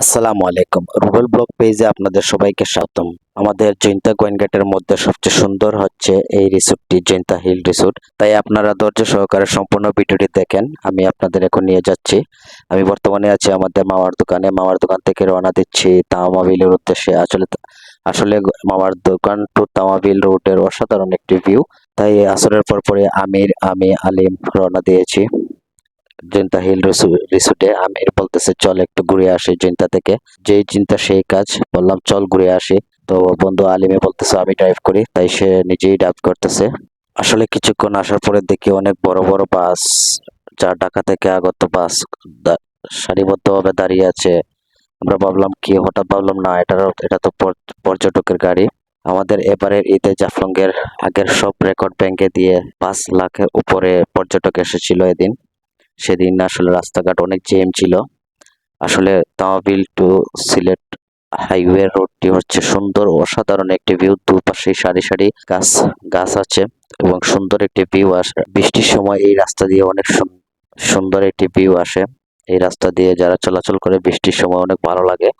আসসালামু আলাইকুম। রুবেল ব্লগ পেজে আপনাদের সবাইকে স্বাগতম। আমাদের জৈন্তা গোয়েন গেটের মধ্যে সবচেয়ে সুন্দর হচ্ছে এই রিসোর্টটি, জৈন্তা হিল রিসোর্ট। তাই আপনারা ধৈর্য সহকারে সম্পূর্ণ ভিডিওটি দেখেন। আমি আপনাদের এখন নিয়ে যাচ্ছি। আমি বর্তমানে আছি আমাদের মামার দোকানে। মামার দোকান থেকে রওনা দিচ্ছি তামাবিলের উদ্দেশ্যে। আসলে মামার দোকান টু তামাবিল রোডের অসাধারণ একটি ভিউ। তাই আসরের পরে আমি আলিম রওনা দিয়েছি জৈন্তা হিল রিসোর্টে। আমির বলতেছে চল একটু ঘুরে আসি জৈন্তা থেকে। যেই চিন্তা সেই কাজ, বললাম চল ঘুরে আসি। তো বন্ধু আলিমে বলতেছে আমি ড্রাইভ করি, তাই সে নিজেই ড্রাইভ করতেছে। আসলে কিছুক্ষণ আসার পরে দেখি অনেক বড় বড় বাস, যা ঢাকা থেকে আগত বাস সারিবদ্ধভাবে দাঁড়িয়ে আছে। আমরা ভাবলাম কি, হঠাৎ ভাবলাম না এটা তো পর্যটকের গাড়ি। আমাদের এবারের ঈদে জাফলংয়ের আগের সব রেকর্ড ভেঙে দিয়ে 5 লাখের উপরে পর্যটক এসেছিল এদিন। সেদিন আসলে রাস্তাঘাট অনেক জ্যাম ছিল। আসলে তামাবিল টু সিলেট হাইওয়ে রোডটি হচ্ছে সুন্দর, অসাধারণ একটি ভিউ। দুপাশে সারি সারি গাছ আছে এবং সুন্দর একটি ভিউ আসে। বৃষ্টির সময় এই রাস্তা দিয়ে অনেক সুন্দর একটি ভিউ আসে। এই রাস্তা দিয়ে যারা চলাচল করে বৃষ্টির সময় অনেক ভালো লাগে।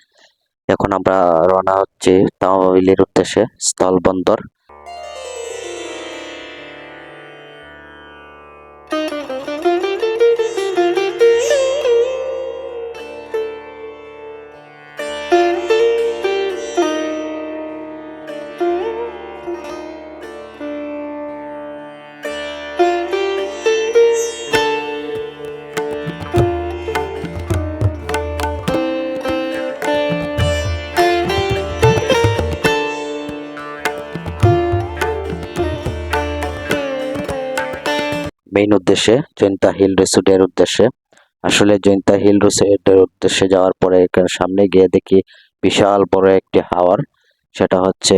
এখন আমরা রওনা হচ্ছি তামাবিলের উদ্দেশ্যে, স্থলবন্দর। মেইন উদ্দেশ্যে জৈন্তা হিল রিসোর্টের উদ্দেশ্যে। আসলে জৈন্তা হিল রিসোর্টের উদ্দেশ্যে যাওয়ার পরে এখানে সামনে গিয়ে দেখি বিশাল বড় একটি হাওর। সেটা হচ্ছে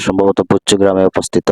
সম্ভবত পুচ্চু গ্রামে অবস্থিত।